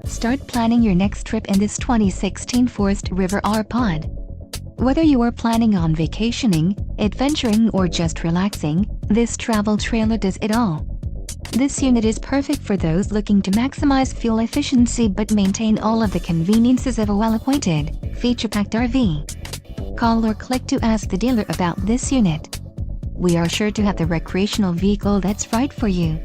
Start planning your next trip in this 2016 Forest River R-Pod. Whether you are planning on vacationing, adventuring or just relaxing, this travel trailer does it all. This unit is perfect for those looking to maximize fuel efficiency but maintain all of the conveniences of a well-appointed, feature-packed RV. Call or click to ask the dealer about this unit. We are sure to have the recreational vehicle that's right for you.